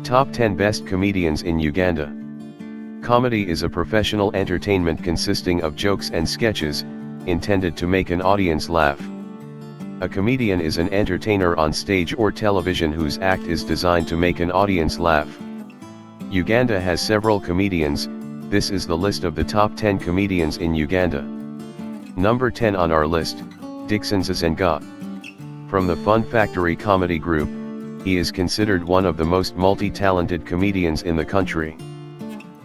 Top 10 Best Comedians in Uganda. Comedy is a professional entertainment consisting of jokes and sketches, intended to make an audience laugh. A comedian is an entertainer on stage or television whose act is designed to make an audience laugh. Uganda has several comedians. This is the list of the top 10 comedians in Uganda. Number 10 on our list, Dickson Zazen. From the Fun Factory comedy group, he is considered one of the most multi-talented comedians in the country.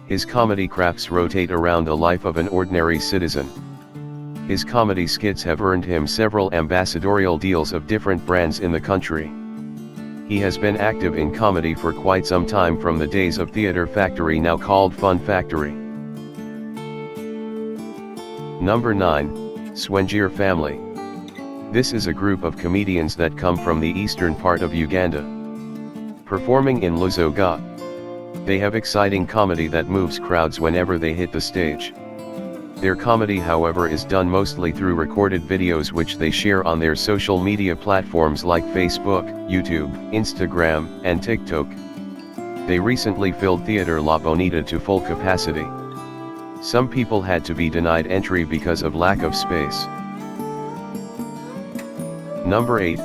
His comedy crafts rotate around the life of an ordinary citizen. His comedy skits have earned him several ambassadorial deals of different brands in the country. He has been active in comedy for quite some time, from the days of Theatre Factory, now called Fun Factory. Number 9, Swenjir Family. This is a group of comedians that come from the eastern part of Uganda. Performing in Luzoga, they have exciting comedy that moves crowds whenever they hit the stage. Their comedy, however, is done mostly through recorded videos which they share on their social media platforms like Facebook, YouTube, Instagram, and TikTok. They recently filled Theatre La Bonita to full capacity. Some people had to be denied entry because of lack of space. Number 8,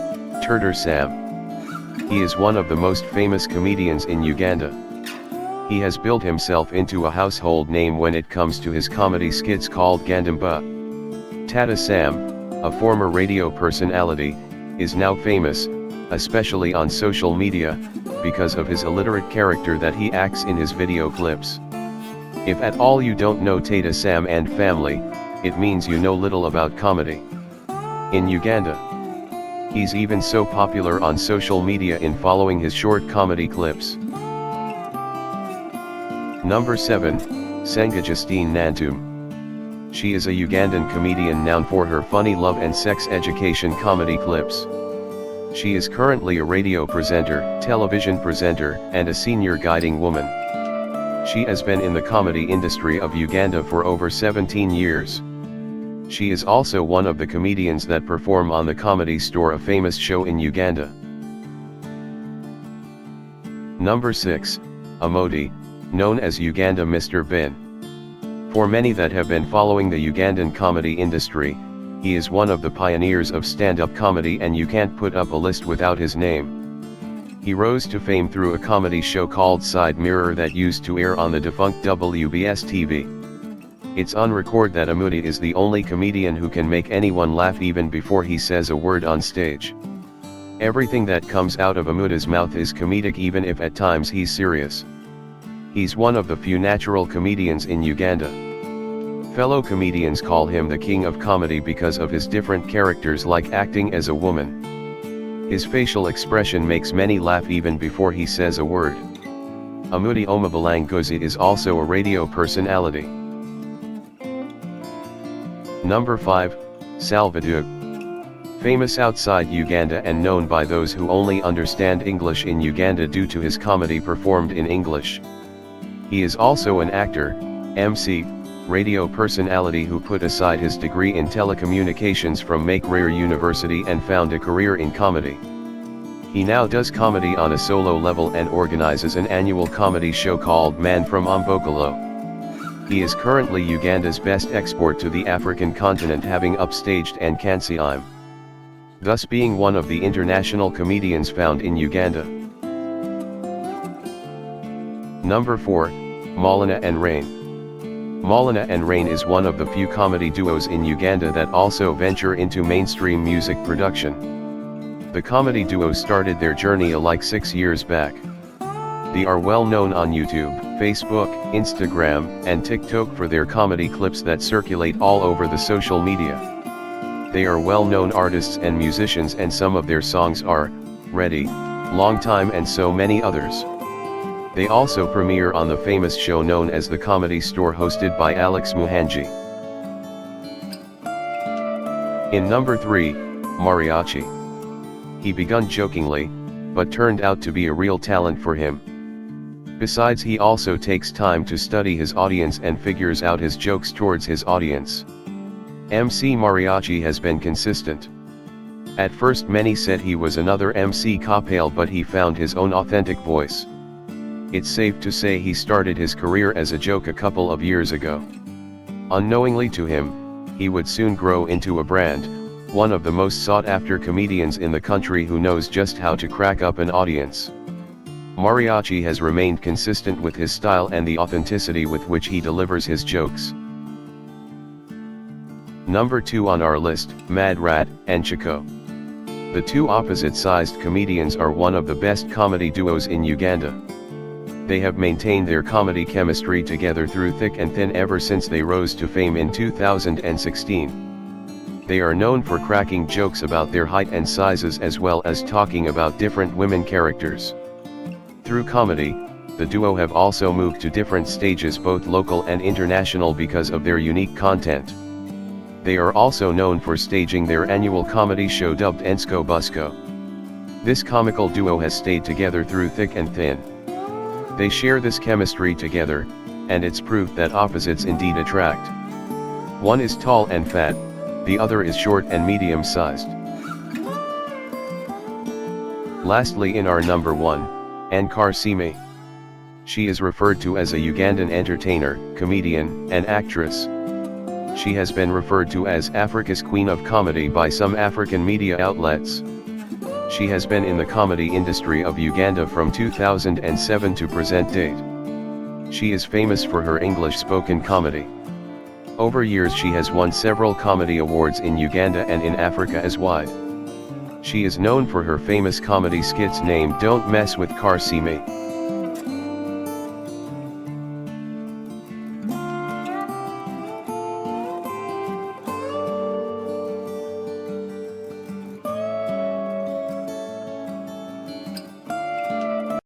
Tata Sam. He is one of the most famous comedians in Uganda. He has built himself into a household name when it comes to his comedy skits called Gandamba. Tata Sam, a former radio personality, is now famous, especially on social media, because of his illiterate character that he acts in his video clips. If at all you don't know Tata Sam and family, it means you know little about comedy. In Uganda, he's even so popular on social media in following his short comedy clips. Number 7, Senga Justine Nantum. She is a Ugandan comedian known for her funny love and sex education comedy clips. She is currently a radio presenter, television presenter, and a senior guiding woman. She has been in the comedy industry of Uganda for over 17 years. She is also one of the comedians that perform on the Comedy Store, a famous show in Uganda. Number 6, Omodi, known as Uganda Mr. Bin. For many that have been following the Ugandan comedy industry, he is one of the pioneers of stand-up comedy, and you can't put up a list without his name. He rose to fame through a comedy show called Side Mirror that used to air on the defunct WBS TV. It's on record that Omodi is the only comedian who can make anyone laugh even before he says a word on stage. Everything that comes out of Omodi's mouth is comedic, even if at times he's serious. He's one of the few natural comedians in Uganda. Fellow comedians call him the king of comedy because of his different characters, like acting as a woman. His facial expression makes many laugh even before he says a word. Omodi Omabalangozi is also a radio personality. Number 5, Salvador. Famous outside Uganda and known by those who only understand English in Uganda due to his comedy performed in English. He is also an actor, MC, radio personality who put aside his degree in telecommunications from Makerere University and found a career in comedy. He now does comedy on a solo level and organizes an annual comedy show called Man from Ombokolo. He is currently Uganda's best export to the African continent, having upstaged and Kansiime, thus being one of the international comedians found in Uganda. Number 4, Maulana and Rain. Maulana and Rain is one of the few comedy duos in Uganda that also venture into mainstream music production. The comedy duo started their journey like 6 years back. They are well known on YouTube, Facebook, Instagram, and TikTok for their comedy clips that circulate all over the social media. They are well-known artists and musicians, and some of their songs are Ready, Long Time, and so many others. They also premiere on the famous show known as The Comedy Store, hosted by Alex Muhanji. In number 3, Mariachi. He begun jokingly, but turned out to be a real talent for him. Besides, he also takes time to study his audience and figures out his jokes towards his audience. MC Mariachi has been consistent. At first many said he was another MC Kapale, but he found his own authentic voice. It's safe to say he started his career as a joke a couple of years ago. Unknowingly to him, he would soon grow into a brand, one of the most sought-after comedians in the country who knows just how to crack up an audience. Mariachi has remained consistent with his style and the authenticity with which he delivers his jokes. Number 2 on our list, Mad Rat and Chico. The two opposite-sized comedians are one of the best comedy duos in Uganda. They have maintained their comedy chemistry together through thick and thin ever since they rose to fame in 2016. They are known for cracking jokes about their height and sizes as well as talking about different women characters. Through comedy, the duo have also moved to different stages both local and international because of their unique content. They are also known for staging their annual comedy show dubbed Ensko Busko. This comical duo has stayed together through thick and thin. They share this chemistry together, and it's proof that opposites indeed attract. One is tall and fat, the other is short and medium-sized. Lastly in our number 1, Kansiime. She is referred to as a Ugandan entertainer, comedian, and actress. She has been referred to as Africa's Queen of Comedy by some African media outlets. She has been in the comedy industry of Uganda from 2007 to present date. She is famous for her English-spoken comedy. Over years she has won several comedy awards in Uganda and in Africa as wide. She is known for her famous comedy skits named Don't Mess with Kansiime.